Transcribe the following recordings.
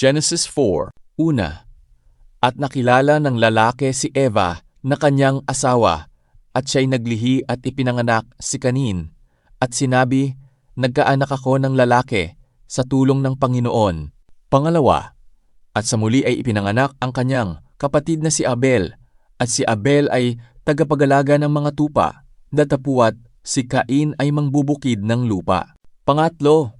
Genesis 4. Una, at nakilala ng lalaki si Eva na kanyang asawa, at siya'y naglihi at ipinanganak si Cain. At sinabi, nagkaanak ako ng lalaki sa tulong ng Panginoon. Pangalawa, at sa muli ay ipinanganak ang kanyang kapatid na si Abel, at si Abel ay tagapag-alaga ng mga tupa, datapuat si Cain ay mangbubukid ng lupa. Pangatlo,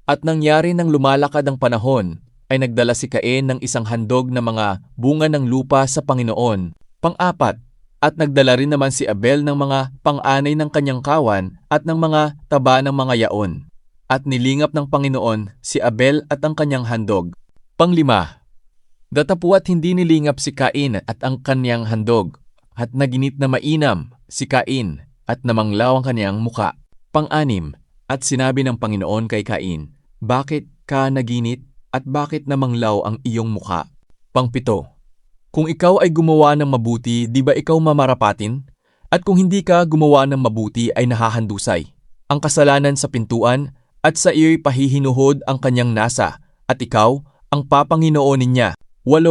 at nangyari nang lumalakad ang panahon, ay nagdala si Cain ng isang handog na mga bunga ng lupa sa Panginoon. Pang-apat, at nagdala rin naman si Abel ng mga pang-anay ng kanyang kawan at ng mga taba ng mga yaon. At nilingap ng Panginoon si Abel at ang kanyang handog. Panglima, datapuat hindi nilingap si Cain at ang kanyang handog, at naginit na mainam si Cain at namanglaw ang kanyang muka. Pang-anim, at sinabi ng Panginoon kay Cain, bakit ka naginit at bakit namanglaw ang iyong muka? Pang-pito, kung ikaw ay gumawa ng mabuti, di ba ikaw mamarapatin? At kung hindi ka gumawa ng mabuti ay nahahandusay ang kasalanan sa pintuan, at sa iyo'y pahihinuhod ang kanyang nasa, at ikaw ang papanginoonin niya. 8,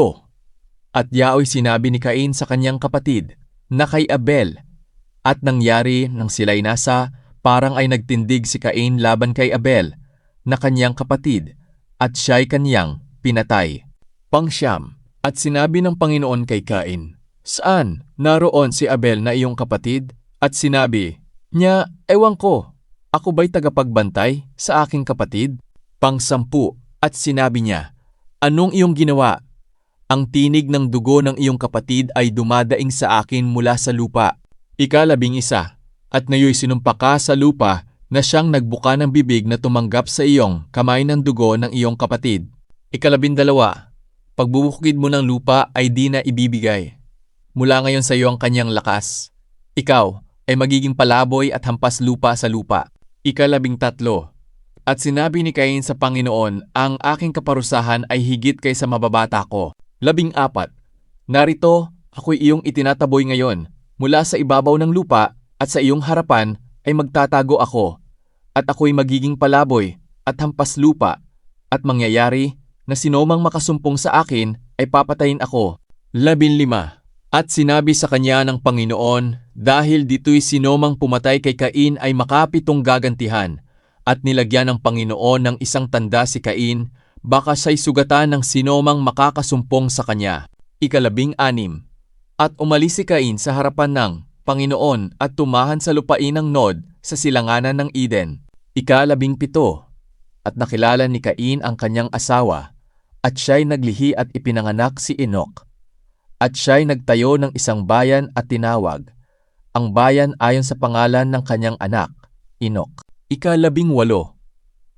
at yaoy sinabi ni Cain sa kanyang kapatid na kay Abel, at nangyari nang sila'y nasa, parang ay nagtindig si Cain laban kay Abel na kanyang kapatid, at siya'y kanyang pinatay. Pang-siyam, at sinabi ng Panginoon kay Cain, saan naroon si Abel na iyong kapatid? At sinabi niya, ewan ko, ako ba'y tagapagbantay sa aking kapatid? Pang-sampu, at sinabi niya, anong iyong ginawa? Ang tinig ng dugo ng iyong kapatid ay dumadaing sa akin mula sa lupa. 11, at ngayoy sinumpa ka sa lupa na siyang nagbuka ng bibig na tumanggap sa iyong kamay ng dugo ng iyong kapatid. 12, pagbubukid mo ng lupa ay di na ibibigay. Mula ngayon sa iyo ang kanyang lakas. Ikaw ay magiging palaboy at hampas lupa sa lupa. 13, at sinabi ni Cain sa Panginoon, ang aking kaparusahan ay higit kaysa mababata ko. 14, narito ako'y iyong itinataboy ngayon mula sa ibabaw ng lupa, at sa iyong harapan ay magtatago ako, at ako'y magiging palaboy at hampas lupa, at mangyayari na sinomang makasumpong sa akin ay papatayin ako. 15, at sinabi sa kanya ng Panginoon, dahil dito'y sinomang pumatay kay Cain ay makapitong gagantihan, at nilagyan ng Panginoon ng isang tanda si Cain, baka siya'y sugatan ng sinomang makakasumpong sa kanya. 16, at umalis si Cain sa harapan ng Panginoon at tumahan sa lupain ng Nod sa silanganan ng Eden. 17, at nakilala ni Cain ang kanyang asawa, at siya'y naglihi at ipinanganak si Enoch. At siya'y nagtayo ng isang bayan at tinawag ang bayan ayon sa pangalan ng kanyang anak, Enoch. 18,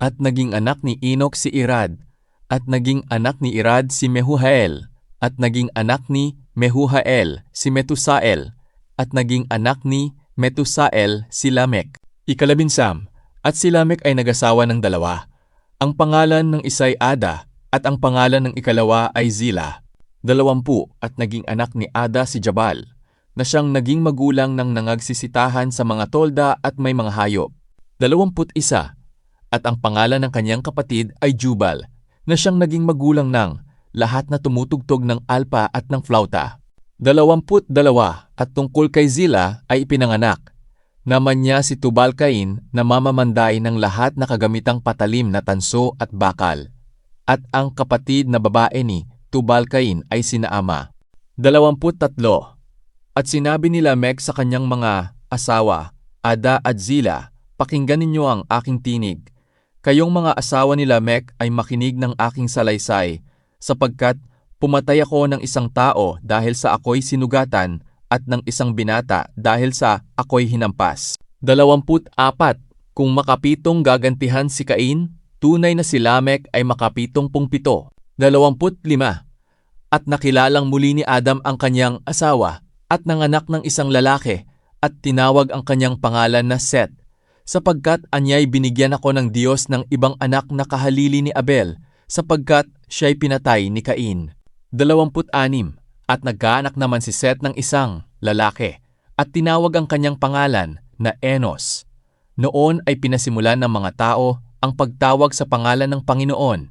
at naging anak ni Enoch si Irad, at naging anak ni Irad si Mehujael, at naging anak ni Mehujael si Metusael, at naging anak ni Metusael si Lamech. 19, at si Lamech ay nag-asawa ng dalawa. Ang pangalan ng isa'y Ada, at ang pangalan ng ikalawa ay Zila. 20, at naging anak ni Ada si Jabal, na siyang naging magulang ng nangagsisitahan sa mga tolda at may mga hayop. 21, at ang pangalan ng kanyang kapatid ay Jubal, na siyang naging magulang ng lahat na tumutugtog ng alpa at ng flauta. 22, at tungkol kay Zila ay ipinanganak naman niya si Tubal-Cain na mamamanday ng lahat na kagamitang patalim na tanso at bakal. At ang kapatid na babae ni Tubal-Cain ay sina Ama. 23, at sinabi ni Lamech sa kanyang mga asawa, Ada at Zila, pakinggan ninyo ang aking tinig. Kayong mga asawa ni Lamech ay makinig ng aking salaysay, sapagkat pumatay ako ng isang tao dahil sa ako'y sinugatan at ng isang binata dahil sa ako'y hinampas. 24, kung makapitong gagantihan si Cain, tunay na si Lamech ay makapitong pungpito. 25, at nakilalang muli ni Adam ang kanyang asawa at nanganak ng isang lalaki at tinawag ang kanyang pangalan na Seth, sapagkat anya'y binigyan ako ng Diyos ng ibang anak na kahalili ni Abel, sapagkat siya'y pinatay ni Cain. 26, at nagkaanak naman si Seth ng isang lalaki, at tinawag ang kanyang pangalan na Enos. Noon ay pinasimulan ng mga tao ang pagtawag sa pangalan ng Panginoon,